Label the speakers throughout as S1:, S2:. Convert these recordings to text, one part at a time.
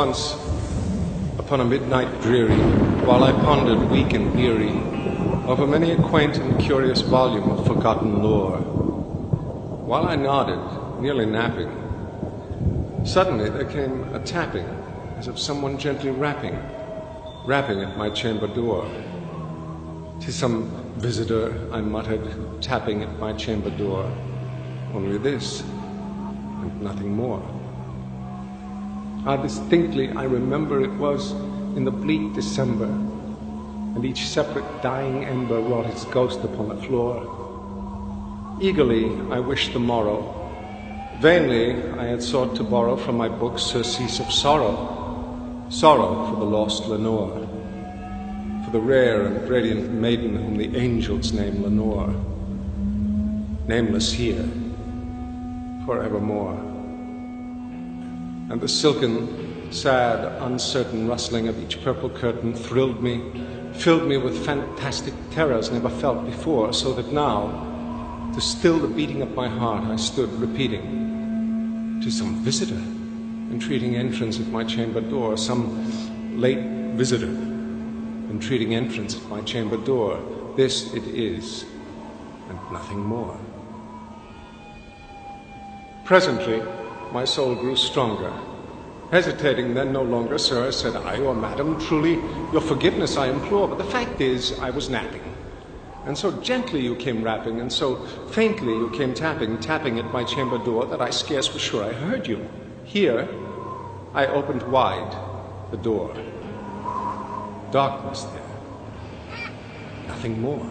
S1: Once, upon a midnight dreary, while I pondered weak and weary over many a quaint and curious volume of forgotten lore, while I nodded, nearly napping, suddenly there came a tapping, as of someone gently rapping at my chamber door. "'Tis some visitor," I muttered, tapping at my chamber door. Only this, and nothing more. Distinctly I remember it was in the bleak December, and each separate dying ember wrought its ghost upon the floor. Eagerly I wished the morrow. Vainly I had sought to borrow from my books surcease of sorrow for the lost Lenore, for the rare and radiant maiden whom the angels name Lenore, nameless here, forevermore. And the silken, sad, uncertain rustling of each purple curtain thrilled me, filled me with fantastic terrors never felt before, so that now, to still the beating of my heart, I stood repeating, "'Tis some visitor entreating entrance at my chamber door, some late visitor entreating entrance at my chamber door. This it is, and nothing more." Presently, my soul grew stronger. Hesitating then no longer, "Sir," said I, "or madam, truly your forgiveness I implore, but the fact is I was napping. And so gently you came rapping, and so faintly you came tapping at my chamber door, that I scarce was sure I heard you. Here I opened wide the door. Darkness there, nothing more.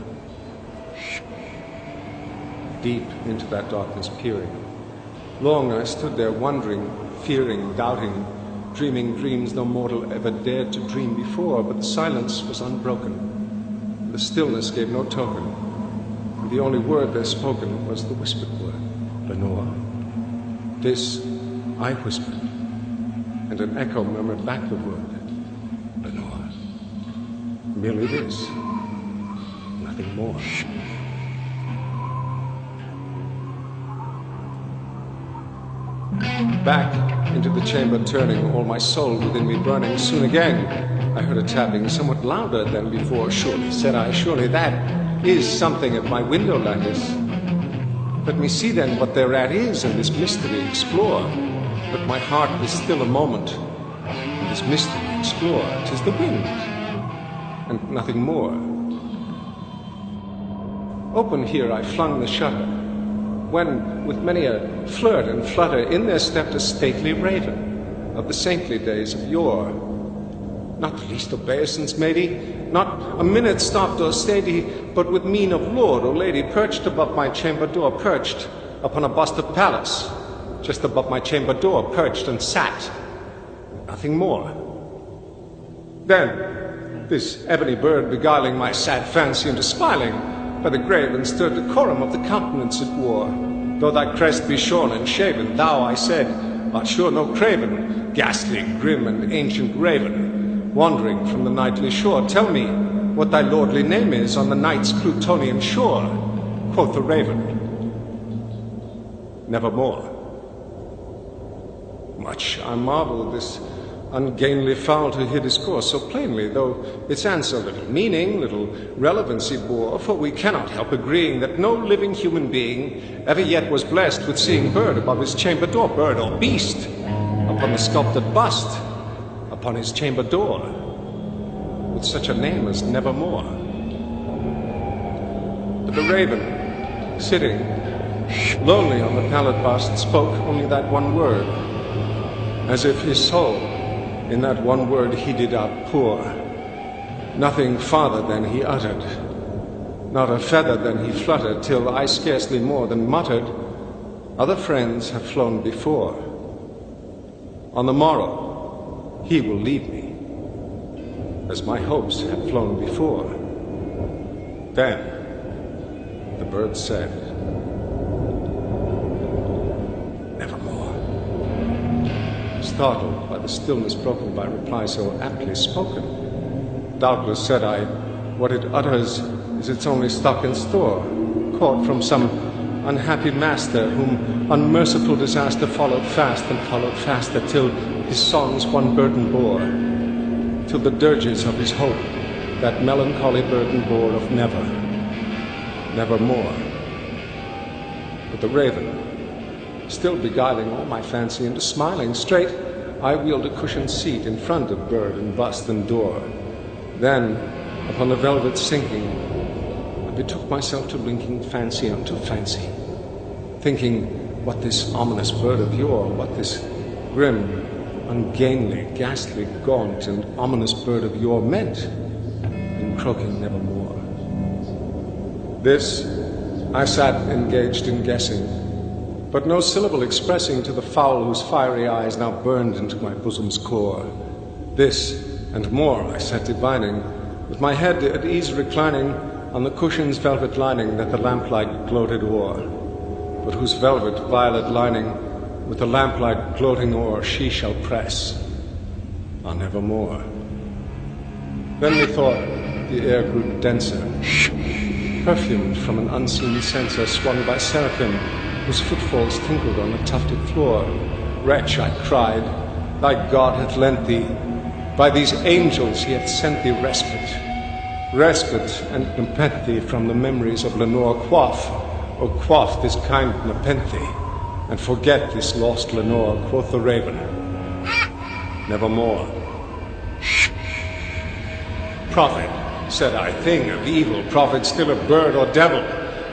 S1: Deep into that darkness peering, long I stood there wondering, fearing, doubting, dreaming dreams no mortal ever dared to dream before, but the silence was unbroken, and the stillness gave no token, and the only word there spoken was the whispered word, "Lenore." This I whispered, and an echo murmured back the word, "Lenore." Merely this, nothing more. Back into the chamber turning, all my soul within me burning, soon again I heard a tapping, somewhat louder than before. "Surely," said I, "surely that is something at my window lattice. Let me see then what thereat is, and this mystery explore. Let my heart be still a moment, and this mystery explore. 'Tis the wind, and nothing more." Open here I flung the shutter, when, with many a flirt and flutter, in there stepped a stately raven of the saintly days of yore. Not the least obeisance made he, not a minute stopped or stayed he, but with mien of lord or lady perched above my chamber door, perched upon a bust of Pallas, just above my chamber door, perched and sat, nothing more. Then this ebony bird beguiling my sad fancy into smiling, by the grave and stir decorum of the countenance it wore. "Though thy crest be shorn and shaven, thou," I said, "art sure no craven, ghastly, grim, and ancient raven, wandering from the nightly shore. Tell me what thy lordly name is on the night's Plutonian shore." Quoth the raven, "Nevermore." Much I marveled this ungainly fowl to hear discourse so plainly, though its answer little meaning, little relevancy bore, for we cannot help agreeing that no living human being ever yet was blessed with seeing bird above his chamber door, bird or beast, upon the sculptured bust, upon his chamber door, with such a name as Nevermore. But the raven, sitting lonely on the pallid bust, spoke only that one word, as if his soul in that one word he did outpour. Nothing farther than he uttered, not a feather than he fluttered, till I scarcely more than muttered, "Other friends have flown before. On the morrow he will leave me, as my hopes have flown before." Then the bird said, "Nevermore." Startled by the stillness broken by reply so aptly spoken, "Doubtless," said I, "what it utters is its only stock and store, caught from some unhappy master, whom unmerciful disaster followed fast and followed faster, till his songs one burden bore, till the dirges of his hope that melancholy burden bore of never, nevermore. But the raven, still beguiling all my fancy into smiling straight, I wheeled a cushioned seat in front of bird and bust and door. Then, upon the velvet sinking, I betook myself to linking fancy unto fancy, thinking what this ominous bird of yore, what this grim, ungainly, ghastly, gaunt, and ominous bird of yore meant in croaking nevermore. This I sat engaged in guessing, but no syllable expressing to the fowl whose fiery eyes now burned into my bosom's core. This and more I sat divining, with my head at ease reclining on the cushion's velvet lining that the lamplight gloated o'er, but whose velvet violet lining with the lamplight gloating o'er she shall press on nevermore. Then methought the air grew denser, perfumed from an unseen censer swung by seraphim whose footfalls tinkled on the tufted floor. Wretch, I cried, thy God hath lent thee, by these angels he hath sent thee respite, respite and nepenthe from the memories of Lenore. Quaff this kind nepenthe, and forget this lost Lenore. Quoth the raven, nevermore. Prophet, said I, thing of evil, prophet, still a bird or devil,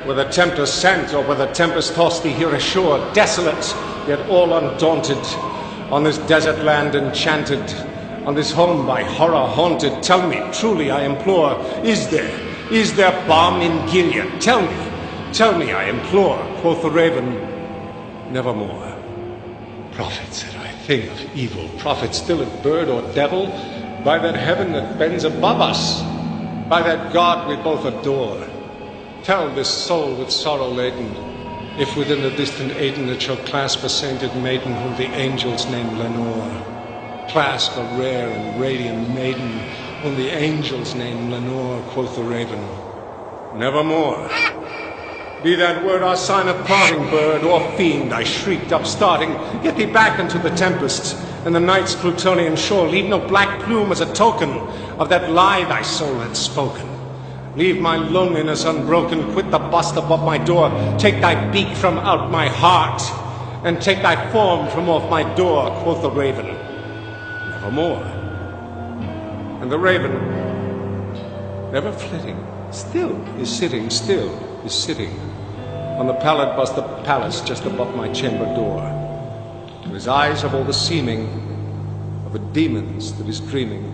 S1: whether tempter sent or whether tempest tossed thee here ashore, desolate, yet all undaunted, on this desert land enchanted, on this home by horror haunted, tell me, truly I implore, is there balm in Gilead? Tell me, I implore. Quoth the raven, nevermore. Prophet, said I, thing of evil, prophet, still a bird or devil, by that heaven that bends above us, by that God we both adore, tell this soul with sorrow laden, if within the distant Aden it shall clasp a sainted maiden whom the angels name Lenore. Clasp a rare and radiant maiden whom the angels name Lenore. Quoth the raven, nevermore. Be that word our sign of parting, bird or fiend, I shrieked, upstarting, get thee back into the tempest and the night's Plutonian shore. Leave no black plume as a token of that lie thy soul had spoken. Leave my loneliness unbroken, quit the bust above my door, take thy beak from out my heart, and take thy form from off my door. Quoth the raven, nevermore. And the raven, never flitting, still is sitting, on the pallid bust of palace just above my chamber door. To his eyes have all the seeming of a demon's that is dreaming,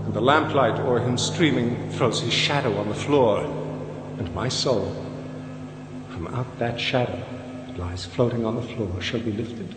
S1: and the lamplight o'er him streaming throws his shadow on the floor, and my soul, from out that shadow that lies floating on the floor, shall be lifted